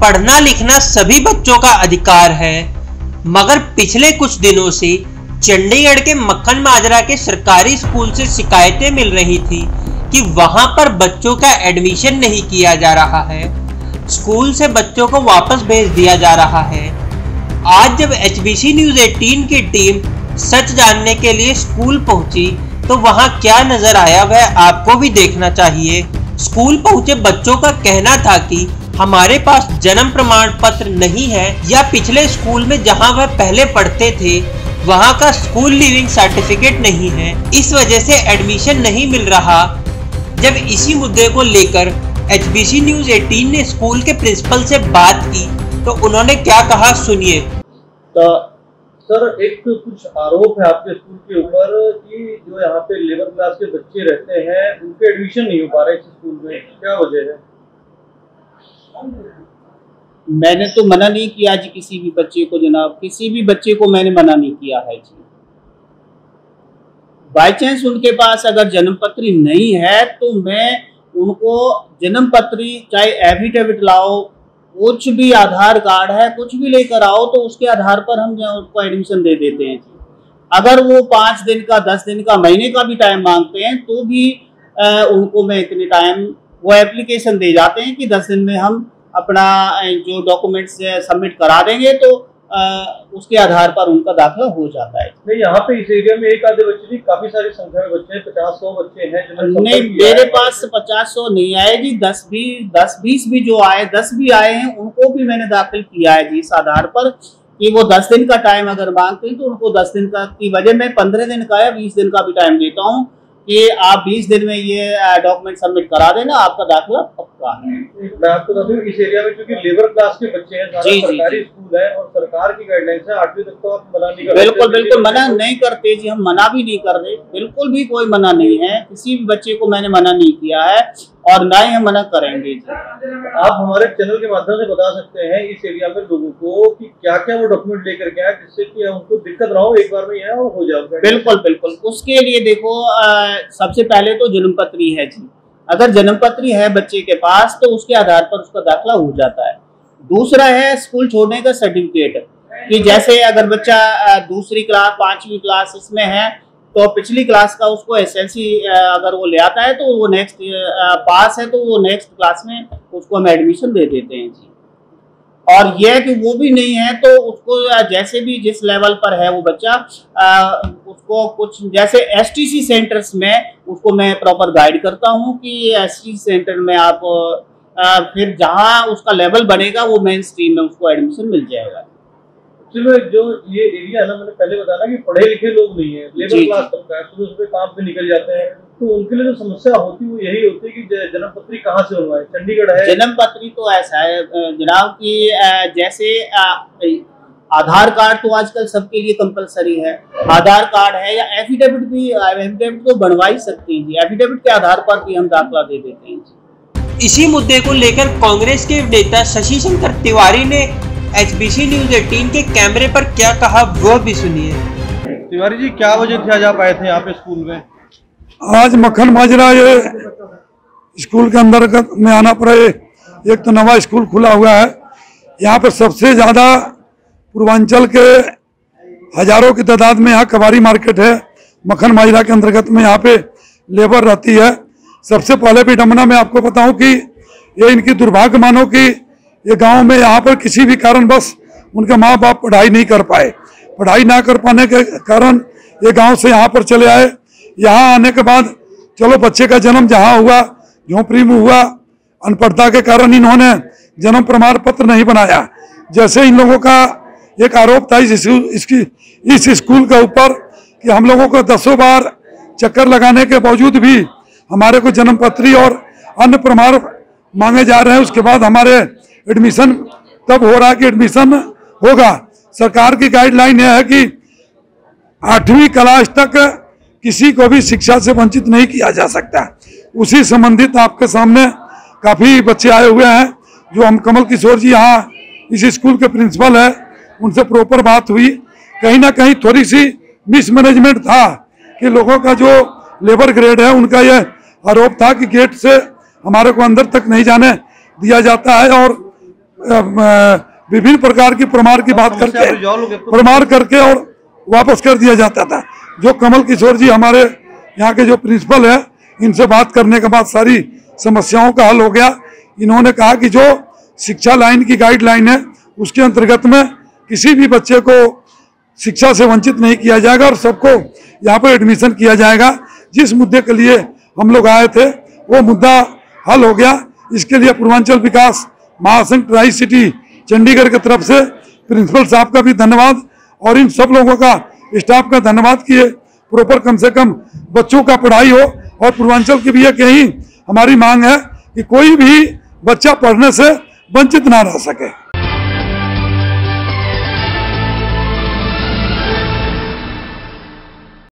पढ़ना लिखना सभी बच्चों का अधिकार है, मगर पिछले कुछ दिनों से चंडीगढ़ के मक्खन माजरा के सरकारी स्कूल से शिकायतें मिल रही थी कि वहां पर बच्चों का एडमिशन नहीं किया जा रहा है, स्कूल से बच्चों को वापस भेज दिया जा रहा है। आज जब HBC न्यूज़ 18 की टीम सच जानने के लिए स्कूल पहुंची तो वहां क्या नजर आया वह आपको भी देखना चाहिए। स्कूल पहुंचे बच्चों का कहना था कि हमारे पास जन्म प्रमाण पत्र नहीं है या पिछले स्कूल में जहां वह पहले पढ़ते थे वहां का स्कूल लीविंग सर्टिफिकेट नहीं है, इस वजह से एडमिशन नहीं मिल रहा। जब इसी मुद्दे को लेकर HBC न्यूज़ 18 ने स्कूल के प्रिंसिपल से बात की तो उन्होंने क्या कहा, सुनिए। तो सर, एक कुछ आरोप है आपके स्कूल के ऊपर कि जो यहाँ पे लेबर क्लास के बच्चे रहते हैं उनके एडमिशन नहीं हो पा रहे इस स्कूल में, क्या वजह है? मैंने तो मना नहीं किया जी किसी भी बच्चे को, जनाब किसी भी बच्चे को मैंने मना नहीं किया है जी। बाई चांस उनके पास अगर जन्म पत्री नहीं है तो मैं उनको जन्म पत्री चाहे एफिडेविट लाओ, कुछ भी आधार कार्ड है कुछ भी लेकर आओ तो उसके आधार पर हम उनको एडमिशन दे देते हैं जी। अगर वो 5 दिन का 10 दिन का महीने का भी टाइम मांगते हैं तो भी उनको मैं इतने टाइम वो एप्लीकेशन दे जाते हैं कि 10 दिन में हम अपना जो डॉक्यूमेंट्स सबमिट करा देंगे तो उसके आधार पर उनका दाखिला हो जाता है। नहीं, यहाँ पे इस एरिया में एक आधे बच्चे नहीं, काफी सारी संख्या में बच्चे हैं, 50-100 बच्चे हैं। नहीं, मेरे पास 50-100 नहीं आए जी, 10-20 भी जो आए 10 भी आए हैं उनको भी मैंने दाखिल किया है जी इस आधार पर कि वो 10 दिन का टाइम अगर मांगते हैं तो उनको 10 दिन का की वजह मैं 15 दिन का या 20 दिन का भी टाइम देता हूँ कि आप 20 दिन में ये डॉक्यूमेंट सबमिट करा देना, आपका दाखिला पक्का है। मैं आपको बता दूं इस एरिया में क्योंकि लेबर क्लास के बच्चे हैं, सारा सरकारी स्कूल है और सरकार की गाइडलाइंस है 8वीं तक तो आप मना नहीं करते। बिल्कुल मना नहीं करते जी, हम मना भी नहीं कर रहे, बिल्कुल भी कोई मना नहीं है, किसी भी बच्चे को मैंने मना नहीं किया है और ना ही हम मना करेंगे जी। आप हमारे चैनल के माध्यम से बता सकते हैं इस एरिया में लोगों को कि क्या क्या वो डॉक्यूमेंट लेकर के आए जिससे कि उनको दिक्कत ना हो, एक बार में यह हो जाए। बिल्कुल उसके लिए देखो सबसे पहले तो जन्म पत्री है जी, अगर जन्म पत्री है बच्चे के पास तो उसके आधार पर उसका दाखिला हो जाता है। दूसरा है स्कूल छोड़ने का सर्टिफिकेट कि जैसे अगर बच्चा दूसरी क्लास 5वीं क्लास इसमें है तो पिछली क्लास का उसको SLC अगर वो ले आता है तो वो नेक्स्ट पास है तो वो नेक्स्ट क्लास में उसको हम एडमिशन दे देते हैं जी। और यह कि वो भी नहीं है तो उसको जैसे भी जिस लेवल पर है वो बच्चा उसको कुछ जैसे STC सेंटर्स में उसको मैं प्रॉपर गाइड करता हूँ कि STC सेंटर में आप फिर जहाँ उसका लेवल बनेगा वो मेन स्ट्रीम में उसको एडमिशन मिल जाएगा। चलो, जो ये एरिया है ना, मैंने पहले बताया ना कि पढ़े लिखे लोग नहीं है, लेबर क्लास तक का सुबह काम पे निकल जाते हैं, तो उनके लिए जो समस्या होती है वो यही होती है कि जन्म पत्री कहाँ से बनवाए। चंडीगढ़ है जन्म पत्री तो ऐसा है जनाब कि जैसे आधार कार्ड तो आजकल सबके लिए कंपलसरी है, आधार कार्ड है या एफिडेविट तो बनवा ही सकते हैं जी, एफिडेविट के आधार पर भी हम दाखिला दे देते हैं जी। इसी मुद्दे को लेकर कांग्रेस के नेता शशि शंकर तिवारी ने HBC न्यूज़ 18 के कैमरे पर क्या कहा वह भी सुनिए। तिवारी जी, क्या वजह थी आज आप आए थे यहाँ पे स्कूल में? आज मक्खन माजरा ये स्कूल के अंदर में आना पड़ा, एक तो नवा स्कूल खुला हुआ है, यहाँ पर सबसे ज़्यादा पूर्वांचल के हजारों की तादाद में यहाँ कबाड़ी मार्केट है। मक्खन माजरा के अंतर्गत में यहाँ पे लेबर रहती है। सबसे पहले भी विडम्बना में आपको बताऊं कि ये इनकी दुर्भाग्य मानो कि ये गांव में यहाँ पर किसी भी कारणवश उनके माँ बाप पढ़ाई नहीं कर पाए, पढ़ाई ना कर पाने के कारण ये गांव से यहाँ पर चले आए। यहाँ आने के बाद चलो बच्चे का जन्म जहाँ हुआ झोंपड़ी में हुआ, अनपढ़ता के कारण इन्होंने जन्म प्रमाण पत्र नहीं बनाया। जैसे इन लोगों का एक आरोप था इस स्कूल के ऊपर कि हम लोगों को 10 बार चक्कर लगाने के बावजूद भी हमारे को जन्म पत्री और अन्य प्रमाण मांगे जा रहे हैं। उसके बाद हमारे एडमिशन तब हो रहा है कि एडमिशन होगा। सरकार की गाइडलाइन यह है कि 8वीं क्लास तक किसी को भी शिक्षा से वंचित नहीं किया जा सकता। उसी संबंधित आपके सामने काफ़ी बच्चे आए हुए हैं जो हम कमल किशोर जी यहाँ इस स्कूल के प्रिंसिपल है, उनसे प्रॉपर बात हुई। कहीं ना कहीं थोड़ी सी मिसमैनेजमेंट था कि लोगों का जो लेबर ग्रेड है उनका यह आरोप था कि गेट से हमारे को अंदर तक नहीं जाने दिया जाता है और विभिन्न प्रकार की प्रमाण की बात करके प्रमाण करके और वापस कर दिया जाता था। जो कमल किशोर जी हमारे यहाँ के जो प्रिंसिपल है, इनसे बात करने के बाद सारी समस्याओं का हल हो गया। इन्होंने कहा कि जो शिक्षा लाइन की गाइडलाइन है उसके अंतर्गत में किसी भी बच्चे को शिक्षा से वंचित नहीं किया जाएगा और सबको यहाँ पर एडमिशन किया जाएगा। जिस मुद्दे के लिए हम लोग आए थे वो मुद्दा हल हो गया। इसके लिए पूर्वांचल विकास महासंघ ट्राई सिटी चंडीगढ़ की तरफ से प्रिंसिपल साहब का भी धन्यवाद और इन सब लोगों का स्टाफ का धन्यवाद कि प्रॉपर कम से कम बच्चों का पढ़ाई हो। और पूर्वांचल की भी एक यही हमारी मांग है कि कोई भी बच्चा पढ़ने से वंचित ना रह सके।